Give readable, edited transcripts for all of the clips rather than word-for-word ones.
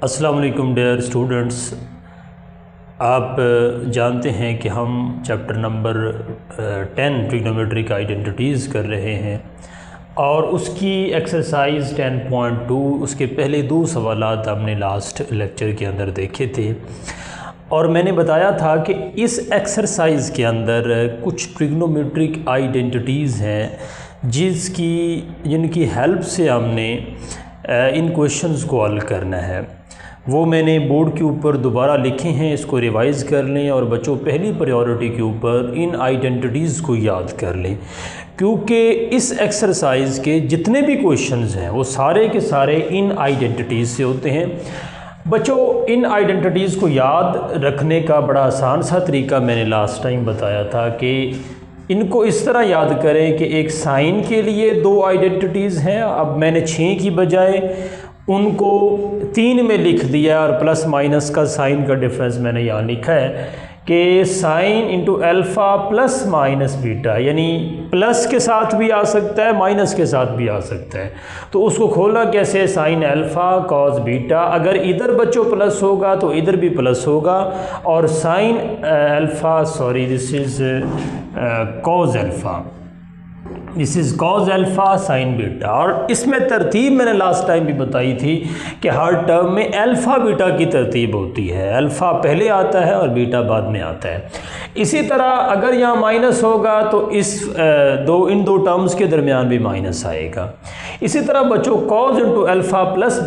अस्सलाम वालेकुम dear students. आप जानते हैं कि हम चैप्टर नंबर 10 ट्रिग्नोमेट्रिक आइडेंटिटीज़ कर रहे हैं और उसकी एक्सरसाइज 10.2 उसके पहले दो सवालात हमने लास्ट लेक्चर के अंदर देखे थे और मैंने बताया था कि इस एक्सरसाइज के अंदर कुछ ट्रिग्नोमेट्रिक आइडेंटिटीज़ हैं जिनकी हेल्प से हमने इन क्वेश्चंस को हल करना है। वो मैंने बोर्ड के ऊपर दोबारा लिखे हैं, इसको रिवाइज़ कर लें और बच्चों पहली प्रायोरिटी के ऊपर इन आइडेंटिटीज़ को याद कर लें, क्योंकि इस एक्सरसाइज के जितने भी क्वेश्चंस हैं वो सारे के सारे इन आइडेंटिटीज़ से होते हैं। बच्चों इन आइडेंटिटीज़ को याद रखने का बड़ा आसान सा तरीका मैंने लास्ट टाइम बताया था कि इनको इस तरह याद करें कि एक साइन के लिए दो आइडेंटिटीज़ हैं। अब मैंने 6 की बजाय उनको 3 में लिख दिया और प्लस माइनस का साइन का डिफरेंस मैंने यहाँ लिखा है कि sine into alpha plus minus beta, यानी प्लस के साथ भी आ सकता है माइनस के साथ भी आ सकता है। तो उसको खोलना कैसे, साइन अल्फ़ा कॉस बीटा, अगर इधर बच्चों प्लस होगा तो इधर भी प्लस होगा और sine alpha this is cos alpha, this is cos alpha sine beta. और इसमें तरतीब मैंने लास्ट टाइम भी बताई थी कि हर टर्म में अल्फ़ा बीटा की तरतीब होती है, अल्फ़ा पहले आता है और बीटा बाद में आता है। इसी तरह अगर यहाँ माइनस होगा तो इन दो टर्म्स के दरमियान भी माइनस आएगा। इसी तरह बच्चों cos into alpha plus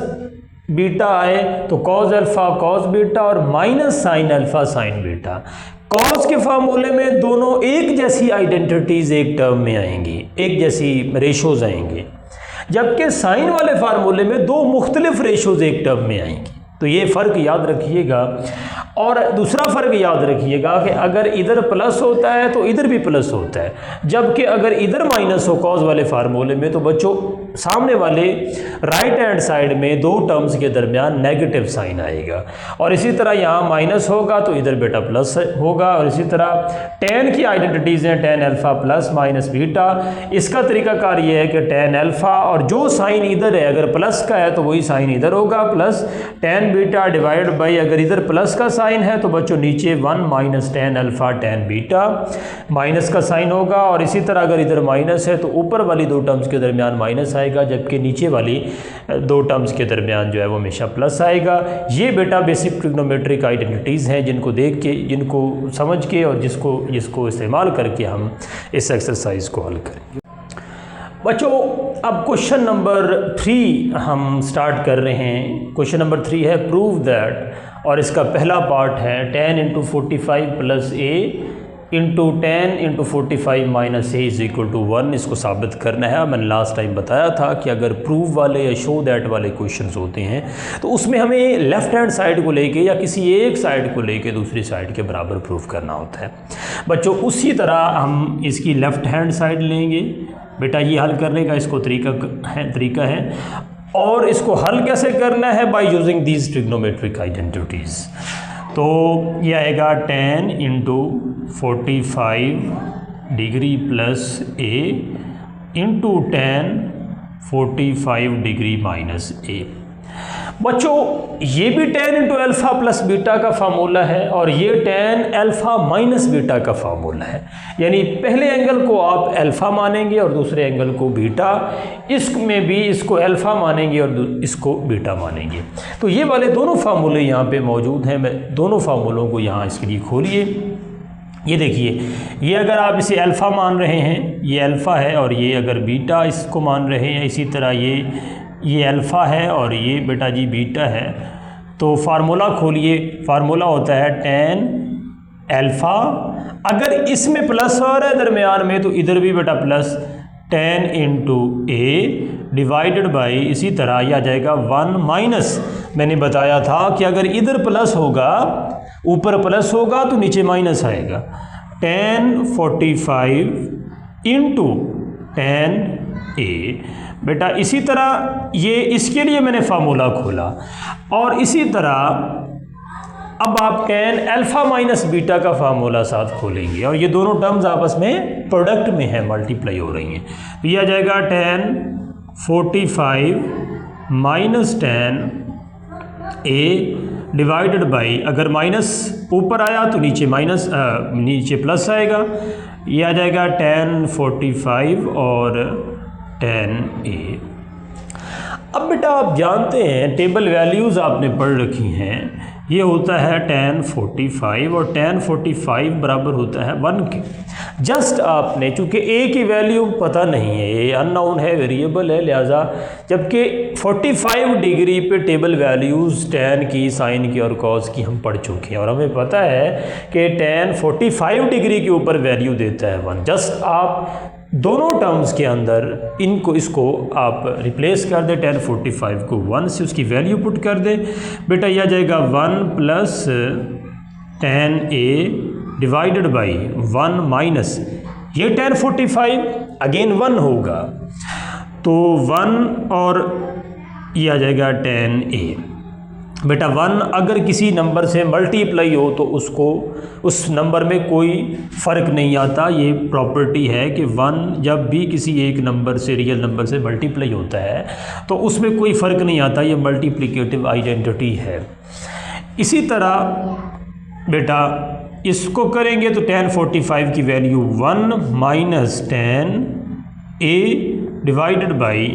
beta आए तो कॉस अल्फ़ा कॉस बीटा और minus sine alpha sine beta. Cos के फार्मूले में दोनों एक जैसी आइडेंटिटीज़ एक टर्म में आएंगी, एक जैसी रेशोज़ आएंगे, जबकि साइन वाले फार्मूले में दो मुख्तलिफ रेशोज़ एक टर्म में आएंगी। तो ये फ़र्क याद रखिएगा। और दूसरा फ़र्क याद रखिएगा कि अगर इधर प्लस होता है तो इधर भी प्लस होता है, जबकि अगर इधर माइनस हो कॉस वाले फार्मूले में तो बच्चों सामने वाले राइट हैंड साइड में दो टर्म्स के दरमियान नेगेटिव साइन आएगा। और इसी तरह यहाँ माइनस होगा तो इधर बेटा प्लस होगा। और इसी तरह टेन की आइडेंटिटीज़ हैं, tan alpha plus minus beta. इसका तरीकाकार ये है कि टेन अल्फ़ा और जो साइन इधर है अगर प्लस का है तो वही साइन इधर होगा, plus tan beta divide by, अगर इधर प्लस का साइन है तो बच्चों नीचे 1 minus tan alpha tan beta minus का साइन होगा। और इसी तरह अगर इधर माइनस है तो ऊपर वाली दो टर्म्स के दरमियान माइनस आएगा, जबकि नीचे वाली दो टर्म्स के दरमियान जो है वो हमेशा प्लस आएगा। ये बेटा बेसिक ट्रिग्नोमेट्रिक आइडेंटिटीज़ हैं जिनको देख के, जिनको समझ के और जिसको इस्तेमाल करके हम इस एक्सरसाइज को हल करेंगे। बच्चों अब क्वेश्चन नंबर 3 हम स्टार्ट कर रहे हैं। क्वेश्चन नंबर 3 है प्रूव दैट, और इसका पहला पार्ट है 10 into 45 plus a into 10 into 45 minus a is equal to 1। इसको साबित करना है। मैंने लास्ट टाइम बताया था कि अगर प्रूव वाले या शो दैट वाले क्वेश्चंस होते हैं तो उसमें हमें लेफ़्ट हैंड साइड को लेके या किसी एक साइड को लेके दूसरी साइड के बराबर प्रूव करना होता है। बच्चों उसी तरह हम इसकी लेफ़्ट हैंड साइड लेंगे। बेटा ये हल करने का इसको तरीका है और इसको हल कैसे करना है, by using these trigonometric identities. तो ये आएगा 10 into 45 degree plus a into 10 45 degree minus ए। बच्चों ये भी 10 इंटू अल्फ़ा प्लस बीटा का फार्मूला है और ये 10 अल्फ़ा माइनस बीटा का फार्मूला है, यानी पहले एंगल को आप अल्फ़ा मानेंगे और दूसरे एंगल को बीटा, इसमें भी इसको अल्फ़ा मानेंगे और इसको बीटा मानेंगे। तो ये वाले दोनों फार्मूले यहाँ पे मौजूद हैं। मैं दोनों फार्मूलों को यहाँ इसके लिए खोलिए। ये देखिए, ये अगर आप इसे अल्फ़ा मान रहे हैं, ये अल्फ़ा है, और ये अगर बीटा इसको मान रहे हैं, इसी तरह ये अल्फ़ा है और ये बेटा जी बीटा है। तो फार्मूला खोलिए। फार्मूला होता है 10 अल्फ़ा, अगर इसमें प्लस आ रहा है दरमियान में तो इधर भी बेटा plus 10 into A divided by, इसी तरह यह आ जाएगा 1 माइनस, मैंने बताया था कि अगर इधर प्लस होगा, ऊपर प्लस होगा तो नीचे माइनस आएगा, 10 45 इंटू 10 ए। बेटा इसी तरह ये इसके लिए मैंने फार्मूला खोला और इसी तरह अब आप 10 अल्फ़ा माइनस बीटा का फार्मूला साथ खोलेंगे और ये दोनों टर्म्स आपस में प्रोडक्ट में है, मल्टीप्लाई हो रही हैं। तो ये आ जाएगा 10 45 माइनस 10 ए डिवाइडेड बाई, अगर माइनस ऊपर आया तो नीचे माइनस नीचे प्लस आएगा, ये आ जाएगा tan 45 और tan A। अब बेटा आप जानते हैं टेबल वैल्यूज़ आपने पढ़ रखी हैं, ये होता है tan 45 और tan 45 बराबर होता है 1 के। जस्ट आपने, चूँकि a की वैल्यू पता नहीं है, ये अननोन है, वेरिएबल है, लिहाजा जबकि 45 डिग्री पे टेबल वैल्यूज़ tan की, साइन की और cos की हम पढ़ चुके हैं और हमें पता है कि tan 45 डिग्री के ऊपर वैल्यू देता है 1। जस्ट आप दोनों टर्म्स के अंदर इसको आप रिप्लेस कर दें, tan 45 को 1 से उसकी वैल्यू पुट कर दें। बेटा यह आ जाएगा 1 plus tan A divided by 1 minus, ये tan 45 अगेन 1 होगा तो 1 और ये आ जाएगा tan A। बेटा 1 अगर किसी नंबर से मल्टीप्लाई हो तो उसको उस नंबर में कोई फ़र्क नहीं आता। ये प्रॉपर्टी है कि 1 जब भी किसी एक नंबर से, रियल नंबर से मल्टीप्लाई होता है तो उसमें कोई फ़र्क नहीं आता, ये मल्टीप्लिकेटिव आइडेंटिटी है। इसी तरह बेटा इसको करेंगे तो tan 45 की value 1 minus tan A divided by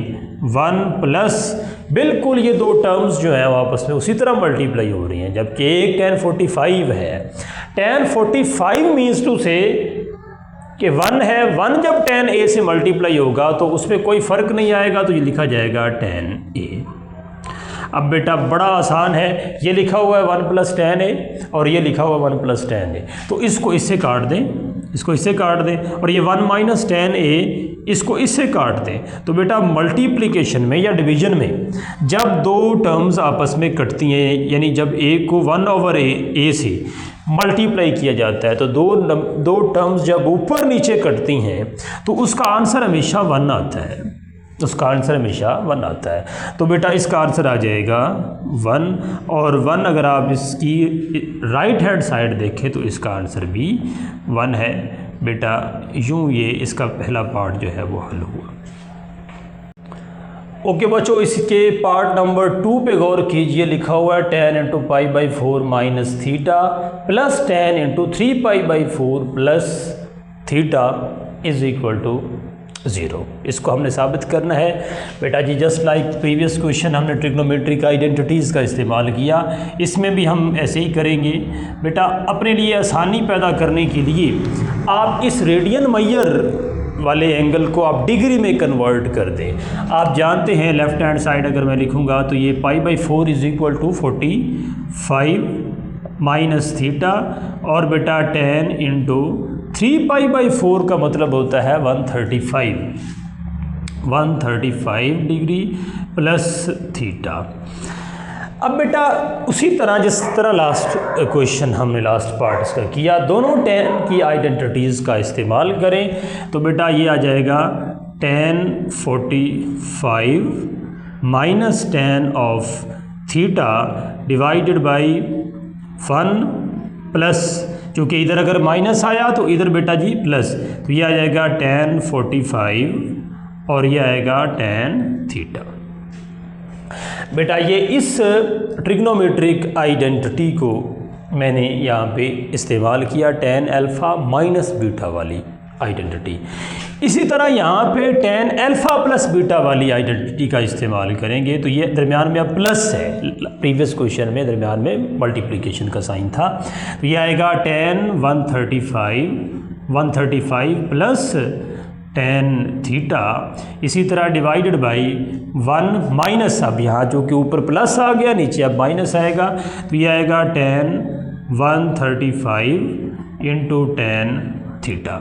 1 plus, बिल्कुल ये दो टर्म्स जो हैं आपस में उसी तरह मल्टीप्लाई हो रही हैं, जबकि एक tan 45 है। tan 45 मीन्स टू से कि 1 है, 1 जब tan A से मल्टीप्लाई होगा तो उसमें कोई फ़र्क नहीं आएगा, तो ये लिखा जाएगा tan A। अब बेटा बड़ा आसान है, ये लिखा हुआ है 1 प्लस tan A और ये लिखा हुआ 1 प्लस tan A, तो इसको इससे काट दें, इसको इससे काट दें, और ये 1 माइनस tan A इसको इससे काट दें। तो बेटा मल्टीप्लिकेशन में या डिवीजन में जब दो टर्म्स आपस में कटती हैं, यानी जब A को 1 ओवर A से मल्टीप्लाई किया जाता है, तो दो टर्म्स जब ऊपर नीचे कटती हैं तो उसका आंसर हमेशा 1 आता है, उसका आंसर हमेशा 1 आता है। तो बेटा इसका आंसर आ जाएगा 1, और 1 अगर आप इसकी राइट हैंड साइड देखें तो इसका आंसर भी 1 है। बेटा यूँ ये इसका पहला पार्ट जो है वो हल हुआ। ओके बच्चों, इसके पार्ट नंबर 2 पे गौर कीजिए। लिखा हुआ है tan into pi by 4 minus theta plus tan into 3 pi by 4 plus theta is equal to 0। इसको हमने साबित करना है। बेटा जी जस्ट लाइक प्रीवियस क्वेश्चन हमने ट्रिग्नोमेट्रिक आइडेंटिटीज़ का इस्तेमाल किया, इसमें भी हम ऐसे ही करेंगे। बेटा अपने लिए आसानी पैदा करने के लिए आप इस रेडियन मैयर वाले एंगल को आप डिग्री में कन्वर्ट कर दें। आप जानते हैं लेफ़्ट हैंड साइड अगर मैं लिखूँगा तो ये pi by 4 is equal to 45 minus theta, और बेटा tan इंटू 3 पाई बाई 4 का मतलब होता है 135 डिग्री प्लस थीटा। अब बेटा उसी तरह जिस तरह लास्ट क्वेश्चन हमने लास्ट पार्ट इसका किया, दोनों tan की आइडेंटिटीज़ का इस्तेमाल करें। तो बेटा ये आ जाएगा tan 45 minus tan of theta divided by 1 plus, चूँकि इधर अगर माइनस आया तो इधर बेटा जी प्लस, तो ये आ जाएगा tan 45 और ये आएगा tan थीटा। बेटा ये इस ट्रिग्नोमेट्रिक आइडेंटिटी को मैंने यहाँ पे इस्तेमाल किया, tan अल्फ़ा माइनस बीटा वाली आइडेंटिटी। इसी तरह यहाँ पे tan अल्फ़ा प्लस बीटा वाली आइडेंटिटी का इस्तेमाल करेंगे। तो ये दरमियान में अब प्लस है, प्रीवियस क्वेश्चन में दरमियान में मल्टीप्लिकेशन का साइन था, तो ये आएगा tan 135 प्लस tan थीटा, इसी तरह डिवाइडेड बाई 1 माइनस, अब यहाँ जो कि ऊपर प्लस आ गया नीचे अब माइनस आएगा, तो ये आएगा tan 135 इंटू tan थीटा।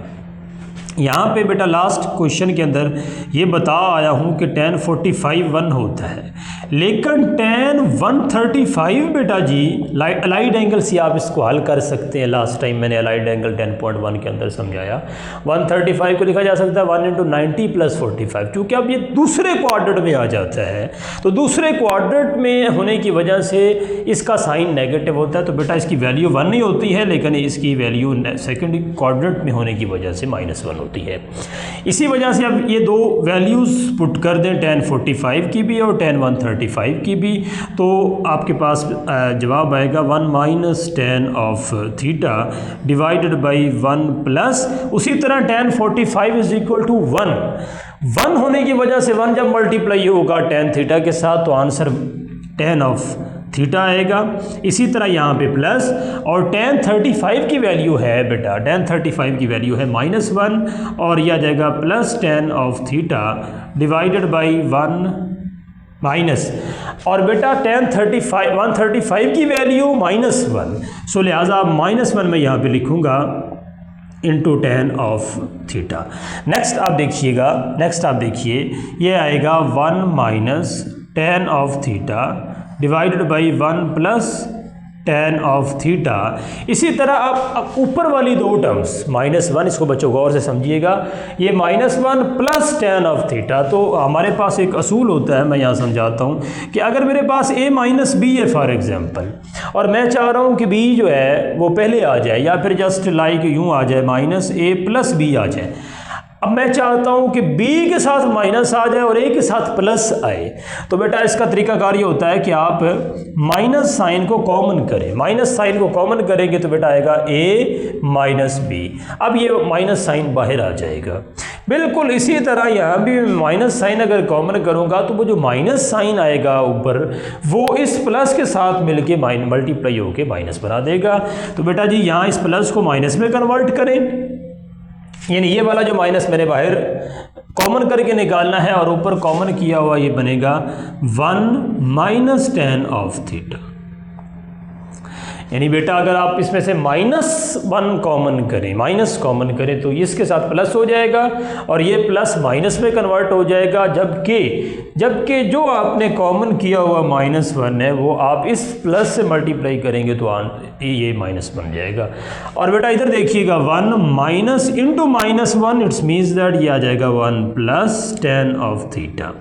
यहाँ पे बेटा लास्ट क्वेश्चन के अंदर ये बता आया हूँ कि tan 45 1 होता है, लेकिन tan 135 बेटा जी अलाइड एंगल से आप इसको हल कर सकते हैं। लास्ट टाइम मैंने अलाइड एंगल 10.1 के अंदर समझाया। 135 को लिखा जा सकता है 1 इंटू 90 प्लस 45, क्योंकि अब ये दूसरे क्वाड्रेंट में आ जाता है, तो दूसरे क्वाड्रेंट में होने की वजह से इसका साइन नेगेटिव होता है। तो बेटा इसकी वैल्यू 1 नहीं होती है, लेकिन इसकी वैल्यू सेकेंड क्वाड्रेंट में होने की वजह से -1 होती है। इसी वजह से अब ये दो वैल्यूज़ पुट कर दें tan 45 की भी और tan 135 35 की भी, तो आपके पास जवाब आएगा 1 minus tan of theta divided by 1 plus, उसी तरह tan 45 इज इक्वल टू 1 होने की वजह से 1 जब मल्टीप्लाई होगा tan थीटा के साथ तो आंसर tan ऑफ थीटा आएगा। इसी तरह यहाँ पे प्लस, और tan 35 की वैल्यू है बेटा, tan 35 की वैल्यू है -1 और यह आ जाएगा plus tan of theta divided by 1 minus, और बेटा tan 135 की वैल्यू -1, सो लिहाजा -1 मैं यहाँ पे लिखूँगा into tan of theta. Next आप देखिए ये आएगा 1 minus tan of theta divided by 1 plus tan of theta. इसी तरह आप ऊपर वाली दो टर्म्स -1, इसको बच्चों गौर से समझिएगा, ये -1 प्लस tan ऑफ थीटा, तो हमारे पास एक असूल होता है, मैं यहाँ समझाता हूँ कि अगर मेरे पास a माइनस बी है फॉर एग्जांपल, और मैं चाह रहा हूँ कि b जो है वो पहले आ जाए या फिर जस्ट लाइक यूँ आ जाए -a प्लस b आ जाए। अब मैं चाहता हूं कि b के साथ माइनस आ जाए और a के साथ प्लस आए, तो बेटा इसका तरीकाकार ये होता है कि आप माइनस साइन को कॉमन करें। माइनस साइन को कॉमन करेंगे तो बेटा आएगा a माइनस बी, अब ये माइनस साइन बाहर आ जाएगा। बिल्कुल इसी तरह यहाँ भी माइनस साइन अगर कॉमन करूँगा तो वो जो माइनस साइन आएगा ऊपर वो इस प्लस के साथ मिलके मल्टीप्लाई होके माइनस बना देगा। तो बेटा जी यहाँ इस प्लस को माइनस में कन्वर्ट करें, यानी ये वाला जो माइनस मैंने बाहर कॉमन करके निकालना है और ऊपर कॉमन किया हुआ ये बनेगा 1 माइनस tan ऑफ थीटा। यानी बेटा अगर आप इसमें से -1 माइनस कॉमन करें तो इसके साथ प्लस हो जाएगा और ये प्लस माइनस में कन्वर्ट हो जाएगा, जबकि जो आपने कॉमन किया हुआ -1 है वो आप इस प्लस से मल्टीप्लाई करेंगे तो ये माइनस बन जाएगा। और बेटा इधर देखिएगा 1 minus into -1 it's means that ये आ जाएगा 1 प्लस tan ऑफ थीटा।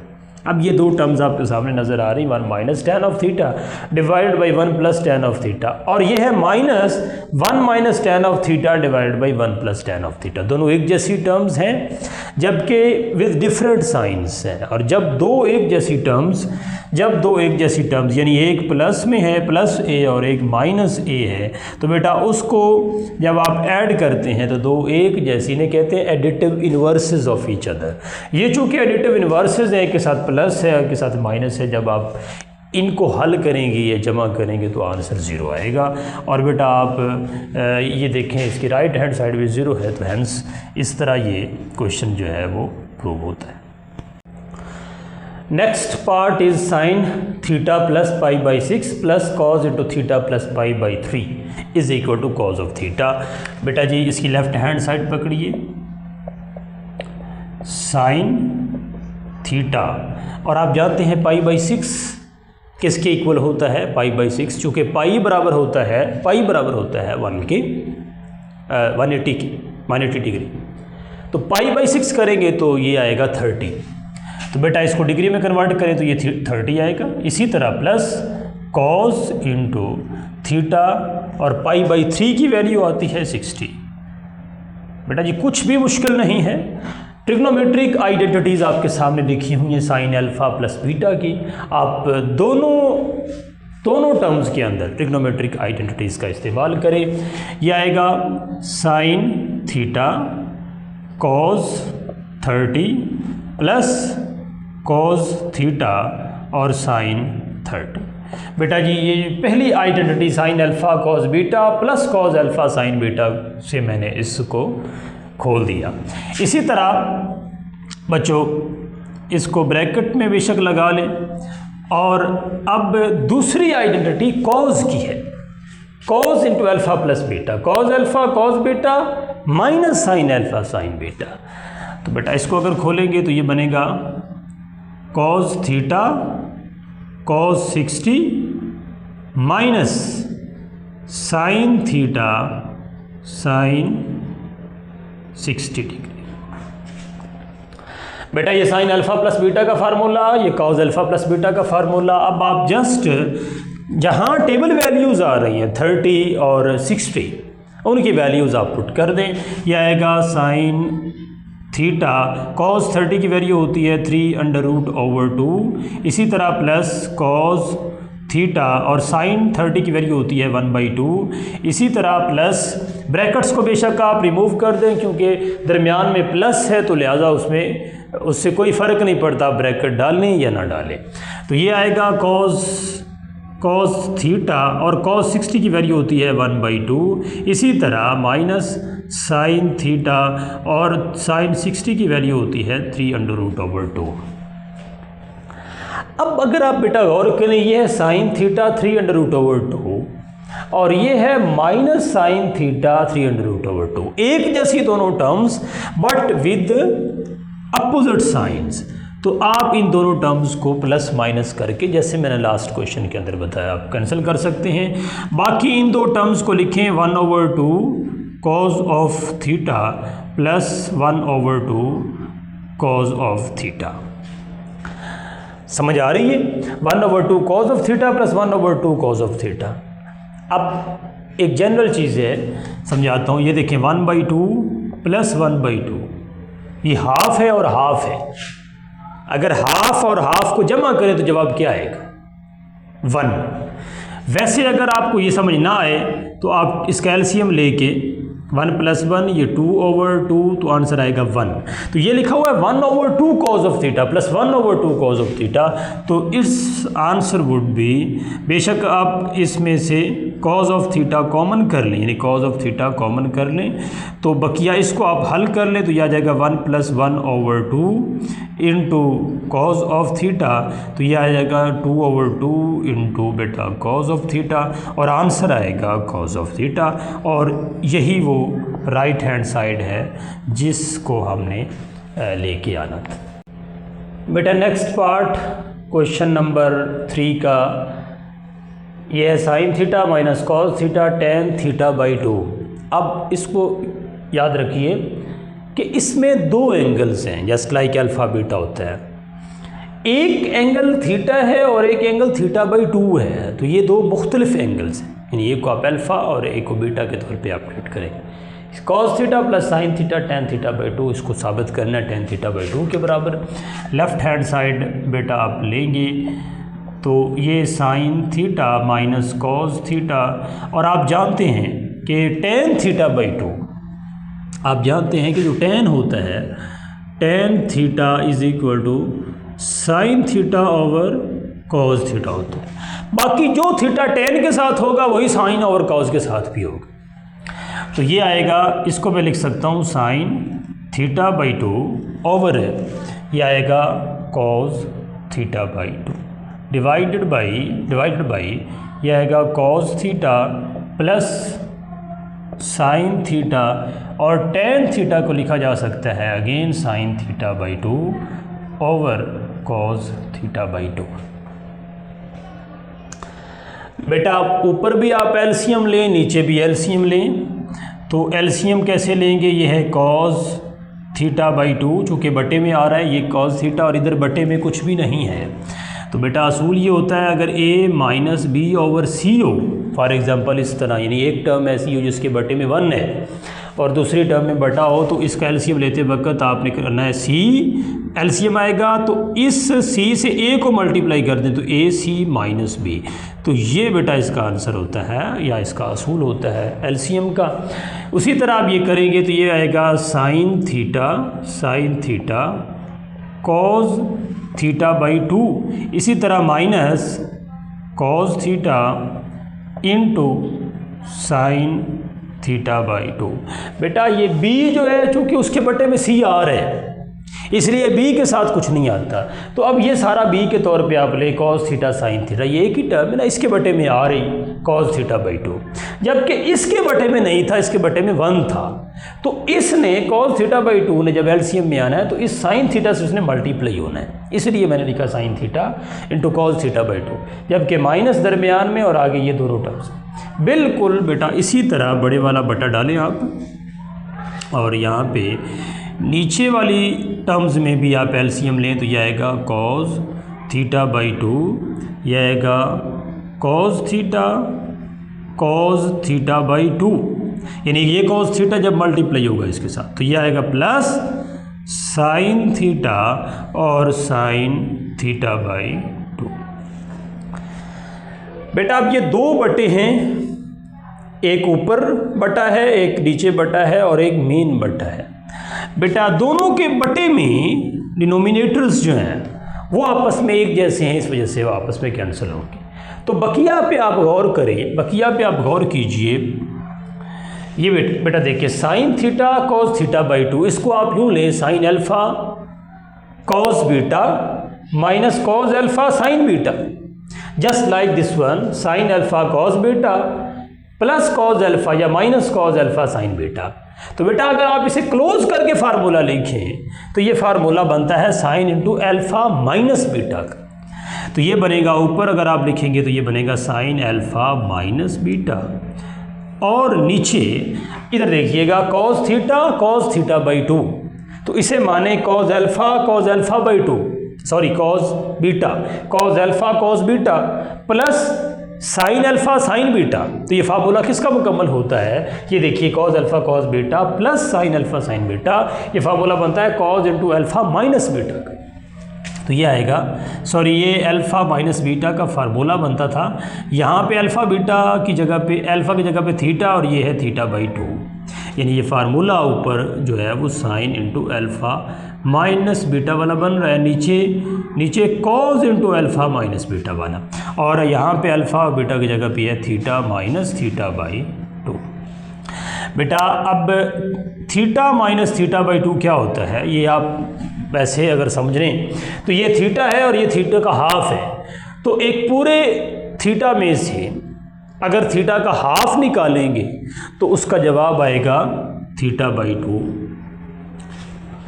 अब ये दो टर्म्स आपके सामने नजर आ रही, 1 minus tan of theta divided by 1 plus tan of theta, और ये है -1 minus tan of theta divided by 1 plus tan of theta. दोनों एक जैसी टर्म्स हैं जबकि विद डिफरेंट साइंस हैं, और जब दो एक जैसी टर्म्स यानी एक प्लस में है प्लस a और एक माइनस a है, तो बेटा उसको जब आप ऐड करते हैं तो दो एक जैसी ने कहते हैं additive inverses of each other. ये चूँकि एडिटिव इन्वर्सेस हैं, एक के साथ प्लस है एक के साथ माइनस है, जब आप इनको हल करेंगे या जमा करेंगे तो आंसर 0 आएगा। और बेटा आप ये देखें इसकी राइट हैंड साइड में 0 है, तो हैंस इस तरह ये क्वेश्चन जो है वो प्रूव होता है। Next part is sine theta plus π/6 plus cos into theta plus π/3 is equal to cos of theta. Beta जी इसकी लेफ्ट हैंड साइड पकड़िए, साइन थीटा, और आप जानते हैं π/6 किसके इक्वल होता है, π/6, चूँकि पाई बराबर होता है 1 के 180 की 180 डिग्री, तो π/6 करेंगे तो ये आएगा 30। तो बेटा इसको डिग्री में कन्वर्ट करें तो ये 30 आएगा। इसी तरह प्लस कॉस इंटू थीटा, और π/3 की वैल्यू आती है 60। बेटा जी कुछ भी मुश्किल नहीं है, ट्रिग्नोमेट्रिक आइडेंटिटीज़ आपके सामने लिखी हुई हैं साइन अल्फ़ा प्लस बीटा की। आप दोनों टर्म्स के अंदर ट्रिग्नोमेट्रिक आइडेंटिटीज़ का इस्तेमाल करें। यह आएगा sine theta cos 30 plus cos theta और साइन 30। बेटा जी ये पहली identity sine alpha cos beta plus cos alpha sine beta से मैंने इसको खोल दिया। इसी तरह बच्चों इसको ब्रैकेट में बेशक लगा लें, और अब दूसरी आइडेंटिटी कॉज की है, cos into alpha plus beta, cos alpha cos beta minus sine alpha sine beta. तो बेटा इसको अगर खोलेंगे तो ये बनेगा cos theta cos 60 minus sine theta sign 60 degree. बेटा ये साइन अल्फ़ा प्लस बीटा का फार्मूला, ये कॉस अल्फ़ा प्लस बीटा का फार्मूला। अब आप जस्ट जहाँ टेबल वैल्यूज़ आ रही हैं 30 और 60 उनकी वैल्यूज़ आप पुट कर दें। यह आएगा साइन थीटा, कॉस 30 की वैल्यू होती है 3√/2, इसी तरह प्लस कॉस थीटा और साइन 30 की वैल्यू होती है 1/2, इसी तरह प्लस ब्रैकेट्स को बेशक आप रिमूव कर दें क्योंकि दरमियान में प्लस है तो लिहाजा उससे कोई फ़र्क नहीं पड़ता ब्रैकेट डालें या ना डालें। तो ये आएगा कॉस थीटा और कॉस 60 की वैल्यू होती है 1/2, इसी तरह माइनस साइन थीटा और साइन 60 की वैल्यू होती है 3√2। अब अगर आप बेटा गौर करें, ये है साइन थीटा 3√2 और ये है माइनस साइन थीटा 3√2, एक जैसी दोनों terms but with opposite signs. तो आप इन दोनों टर्म्स को प्लस माइनस करके, जैसे मैंने लास्ट क्वेश्चन के अंदर बताया, आप कैंसिल कर सकते हैं। बाकी इन दो टर्म्स को लिखें 1/2 cause of theta plus 1/2 cause of theta. समझ आ रही है? 1/2 cause of theta plus 1/2 cause of theta. अब एक जनरल चीज़ है, समझाता हूँ। ये देखें 1/2 प्लस 1/2, ये हाफ है और हाफ है। अगर हाफ और हाफ को जमा करें तो जवाब क्या आएगा? 1। वैसे अगर आपको ये समझ ना आए तो आप इसका एलसीएम लेके 1 + 1 ये 2/2, तो आंसर आएगा 1। तो ये लिखा हुआ है 1/2 cause of theta plus 1/2 cause of theta, तो इस आंसर वुड बी, बेशक आप इसमें से कॉज ऑफ थीटा कॉमन कर लें, यानी कॉज ऑफ थीटा कॉमन कर लें तो बकिया इसको आप हल कर लें तो यह आ जाएगा 1 + 1/2 इंटू कॉज ऑफ थीटा, तो यह आ जाएगा 2/2 इंटू बेटा कॉज ऑफ थीटा और आंसर आएगा कॉज ऑफ थीटा। और यही वो राइट हैंड साइड है जिसको हमने लेके आना था। बेटा नेक्स्ट पार्ट क्वेश्चन नंबर 3 का ये है sine theta minus cos theta tan थीटा/2। अब इसको याद रखिए कि इसमें दो एंगल्स हैं, जस्ट लाइक अल्फा बीटा होता है। एक एंगल थीटा है और एक एंगल थीटा/2 है, तो ये दो मुख्तलिफ एंगल्स हैं, यानी एक को आप अल्फा और एक को बीटा के तौर पे आप ट्रीट करेंगे। Cos theta plus sine theta tan थीटा/2, इसको साबित करना है टेन थीटा/2 के बराबर। लेफ्ट हैंड साइड बेटा आप लेंगे तो ये sign theta minus cos theta, और आप जानते हैं कि टेन थीटा/2, आप जानते हैं कि जो टेन होता है tan theta is equal to sine theta over cos theta होता है। बाकी जो थीटा टेन के साथ होगा वही साइन और कॉस के साथ भी होगा। तो ये आएगा, इसको मैं लिख सकता हूँ साइन थीटा/2 ओवर है, ये आएगा कॉस थीटा/2 डिवाइडेड बाई ये आएगा cos theta plus sine theta, और टेन थीटा को लिखा जा सकता है अगेन साइन थीटा/2 ओवर कॉस थीटा/2। बेटा आप ऊपर भी आप एलसीएम लें, नीचे भी एलसीएम लें। तो एलसीएम कैसे लेंगे? ये है कॉस थीटा/2, चूँकि बटे में आ रहा है, ये कॉस थीटा और इधर बटे में कुछ भी नहीं है। तो बेटा असूल ये होता है अगर a माइनस बी ओवर सी हो, फॉर एग्जांपल इस तरह, यानी एक टर्म ऐसी हो जिसके बटे में 1 है और दूसरी टर्म में बटा हो, तो इसका एलसीएम लेते वक्त आपने करना है c एलसीएम आएगा, तो इस c से a को मल्टीप्लाई कर दें तो ac माइनस बी, तो ये बेटा इसका आंसर होता है या इसका असूल होता है एलसीएम का। उसी तरह आप ये करेंगे तो ये आएगा साइन थीटा कॉस थीटा/2, इसी तरह minus cos theta into sine थीटा/2। बेटा ये b जो है चूँकि उसके बटे में c आ रहा है इसलिए b के साथ कुछ नहीं आता, तो अब ये सारा b के तौर पे आप ले कॉस थीटा साइन थीटा, ये एक ही टर्म है ना, इसके बटे में आ रही कॉस थीटा/2, जबकि इसके बटे में नहीं था, इसके बटे में 1 था। तो इसने कॉस थीटा/2 ने जब एलसीएम में आना है तो इस साइन थीटा से उसने मल्टीप्लाई होना है, इसलिए मैंने लिखा साइन थीटा इंटू कॉस थीटा/2, जबकि माइनस दरमियान में और आगे ये दोनों टर्म्स। बिल्कुल बेटा इसी तरह बड़े वाला बटा डालें आप, और यहाँ पे नीचे वाली टर्म्स में भी आप एलसीएम लें तो यह आएगा कॉस थीटा/2, यह आएगा कॉस थीटा/2, यानी ये कॉस थीटा जब मल्टीप्लाई होगा इसके साथ तो यह आएगा प्लस साइन थीटा और साइन थीटा बाई 2। बेटा अब ये दो बटे हैं, एक ऊपर बटा है, एक नीचे बटा है और एक मेन बटा है। बेटा दोनों के बटे में डिनोमिनेटर्स जो हैं वो आपस में एक जैसे हैं, इस वजह से वो आपस में कैंसिल होंगे। तो बकिया पे आप गौर करें, बकिया पे आप गौर कीजिए। ये बेटा देखिए sine theta cos theta by 2, इसको आप यूँ लें sine alpha cos beta minus cos alpha sine beta, just like this one sine alpha cos beta plus cos alpha या minus cos alpha sine beta. तो बेटा अगर आप इसे क्लोज करके फार्मूला लिखें तो ये फार्मूला बनता है sine into alpha minus beta का। तो ये बनेगा ऊपर अगर आप लिखेंगे तो ये बनेगा साइन अल्फा माइनस बीटा, और नीचे इधर देखिएगा कॉस थीटा बाई 2, तो इसे माने cos alpha by 2, sorry cos alpha cos beta plus sine alpha sine beta. तो ये फार्मूला किसका मुकम्मल होता है, ये देखिए cos alpha cos beta plus sine alpha sine beta, ये फार्मूला बनता है cos into alpha minus beta का। तो ये आएगा, सॉरी ये अल्फ़ा माइनस बीटा का फार्मूला बनता था, यहाँ पे अल्फ़ा बीटा की जगह पे अल्फ़ा की जगह पे थीटा और ये है थीटा बाई 2, यानी ये फार्मूला ऊपर जो है वो sine into alpha minus beta वाला बन रहा है, नीचे cos into alpha minus beta वाला, और यहाँ पे अल्फ़ा बीटा की जगह पे है थीटा माइनस थीटा बाई 2। बेटा अब थीटा माइनस थीटा बाई 2 क्या होता है, ये आप वैसे अगर समझ लें तो ये थीटा है और ये थीटा का हाफ है। तो एक पूरे थीटा में से अगर थीटा का हाफ निकालेंगे तो उसका जवाब आएगा थीटा बाई 2,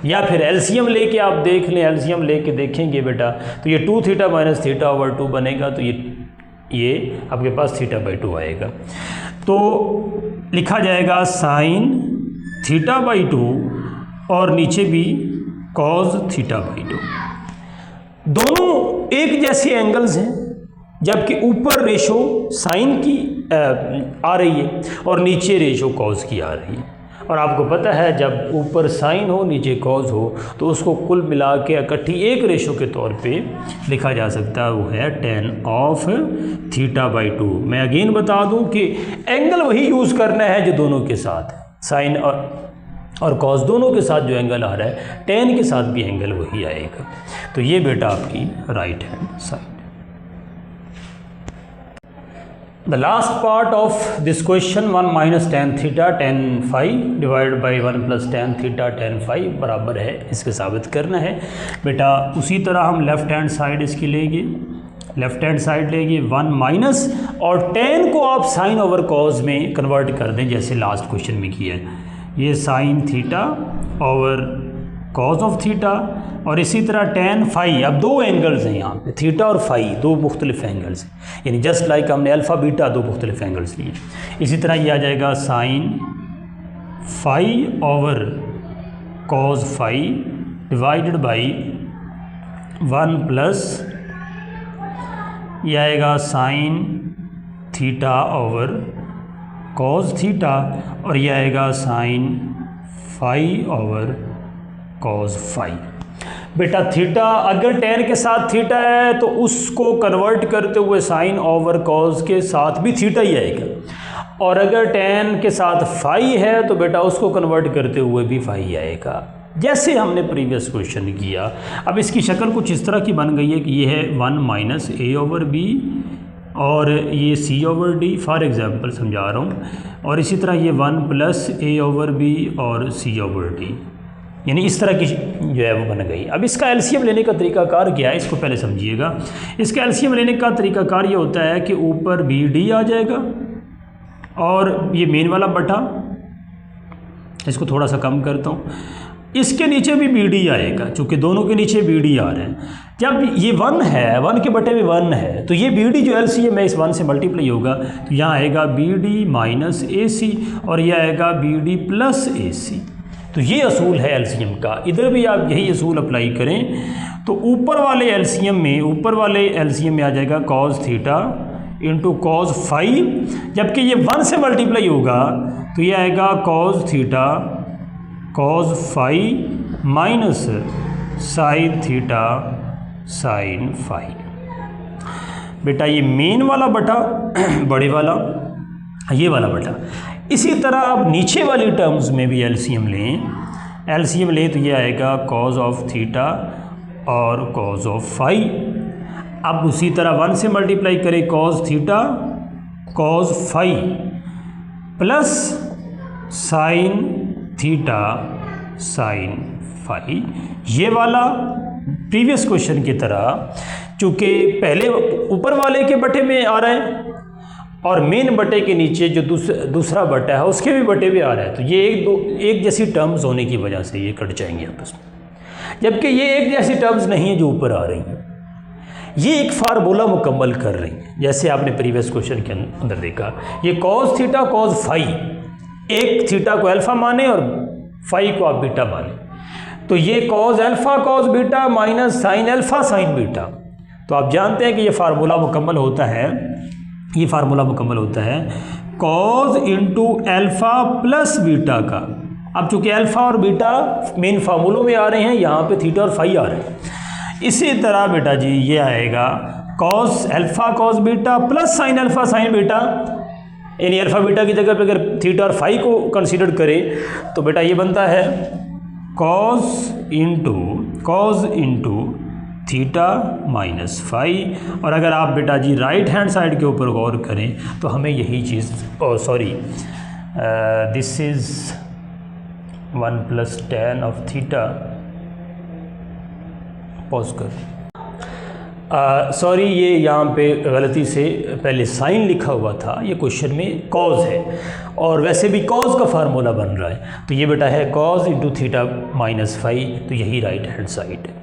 या फिर एलसीएम लेके आप देख लें, एलसीएम लेके देखेंगे बेटा तो ये 2 थीटा माइनस थीटा ओवर 2 बनेगा, तो ये आपके पास थीटा बाई 2 आएगा। तो लिखा जाएगा साइन थीटा बाई 2 और नीचे भी कॉस थीटा बाई 2। दोनों एक जैसे एंगल्स हैं, जबकि ऊपर रेशो साइन की आ रही है और नीचे रेशो कॉस की आ रही है। और आपको पता है जब ऊपर साइन हो नीचे कॉस हो तो उसको कुल मिला के इकट्ठी एक रेशो के तौर पे लिखा जा सकता है, वो है tan ऑफ थीटा बाई 2। मैं अगेन बता दूं कि एंगल वही यूज़ करना है जो दोनों के साथ है, साइन और कॉस दोनों के साथ जो एंगल आ रहा है tan के साथ भी एंगल वही आएगा। तो ये बेटा आपकी right hand side. The last part of this question 1 minus tan theta tan phi divided by 1 plus tan theta tan phi बराबर है, इसके साबित करना है। बेटा उसी तरह हम लेफ़्ट हैंड साइड इसकी लेंगे, लेफ़्ट हैंड साइड लेंगे 1 माइनस, और tan को आप साइन ओवर कॉस में कन्वर्ट कर दें जैसे लास्ट क्वेश्चन में किया है, ये sign theta over cos of theta, और इसी तरह tan फाई। अब दो एंगल्स हैं यहाँ पे, थीटा और फाई दो मुख्तलिफ एंगल्स हैं, यानी जस्ट लाइक हमने अल्फ़ा बीटा दो मुख्तलिफ एंगल्स लिए। इसी तरह ये आ जाएगा sine phi over cos phi divided by 1 plus ये आएगा sine theta over cos theta, और ये आएगा sine phi over cos phi. बेटा थीटा अगर tan के साथ थीटा है तो उसको कन्वर्ट करते हुए साइन ओवर कॉस के साथ भी थीटा ही आएगा, और अगर tan के साथ फाई है तो बेटा उसको कन्वर्ट करते हुए भी फाई आएगा, जैसे हमने प्रीवियस क्वेश्चन किया। अब इसकी शक्ल कुछ इस तरह की बन गई है कि ये है 1 माइनस ए ओवर बी और ये सी ओवर डी, फॉर एग्जांपल समझा रहा हूँ, और इसी तरह ये 1 प्लस ए ओवर बी और सी ओवर डी, यानी इस तरह की जो है वो बन गई। अब इसका एलसीएम लेने का तरीकाकार क्या है, इसको पहले समझिएगा। इसका एलसीएम लेने का तरीकाकार ये होता है कि ऊपर बी डी आ जाएगा और ये मेन वाला बटा, इसको थोड़ा सा कम करता हूँ, इसके नीचे भी बी डी आएगा, चूँकि दोनों के नीचे बी डी आ रहे हैं। जब ये 1 है, 1 के बटे में 1 है, तो ये बी डी जो एलसीएम है इस 1 से मल्टीप्लाई होगा, तो यहाँ आएगा बी डी माइनस ए सी और यह आएगा बी डी प्लस ए सी। तो ये असूल है एलसीएम का, इधर भी आप यही असूल अप्लाई करें तो ऊपर वाले एलसीएम में आ जाएगा cos theta into cos phi, जबकि ये 1 से मल्टीप्लाई होगा तो ये आएगा cos theta cos phi minus sine theta sine phi. बेटा ये मेन वाला बटा बड़े वाला, ये वाला बटा। इसी तरह आप नीचे वाली टर्म्स में भी एलसीएम लें तो ये आएगा कॉज ऑफ थीटा और कॉज ऑफ फाई। अब उसी तरह 1 से मल्टीप्लाई करें cos theta cos phi plus sine theta sine phi. ये वाला प्रीवियस क्वेश्चन की तरह चूँकि पहले ऊपर वाले के बटे में आ रहा है और मेन बटे के नीचे जो दूसरा बटा है उसके भी बटे में आ रहा है, तो ये एक जैसी टर्म्स होने की वजह से ये कट जाएंगे आपस में, जबकि ये एक जैसी टर्म्स नहीं है जो ऊपर आ रही हैं। ये एक फार्मूला मुकम्मल कर रही हैं। जैसे आपने प्रीवियस क्वेश्चन के अंदर देखा, ये कॉज थीटा कॉज फाई, एक थीटा को अल्फ़ा माने और फाई को आप बीटा माने, तो ये cos alpha cos beta minus sine alpha sine beta. तो आप जानते हैं कि ये फार्मूला मुकम्मल होता है, cos into alpha plus beta का। अब चूँकि अल्फ़ा और बीटा मेन फार्मूलों में आ रहे हैं, यहाँ पे थीटा और फाई आ रहे हैं। इसी तरह बेटा जी ये आएगा cos alpha cos beta plus sine alpha sine beta, यानी अल्फ़ा बीटा की जगह पे अगर थीटा और फाई को कंसीडर करें तो बेटा ये बनता है cos into theta minus phi. और अगर आप बेटा जी राइट हैंड साइड के ऊपर गौर करें तो हमें यही चीज़, this is 1 + tan of theta, pause कर, सॉरी ये यहाँ पे गलती से पहले साइन लिखा हुआ था, ये क्वेश्चन में कॉज है और वैसे भी कॉज का फार्मूला बन रहा है, तो ये बेटा है cos into theta minus phi, तो यही राइट हैंड साइड है।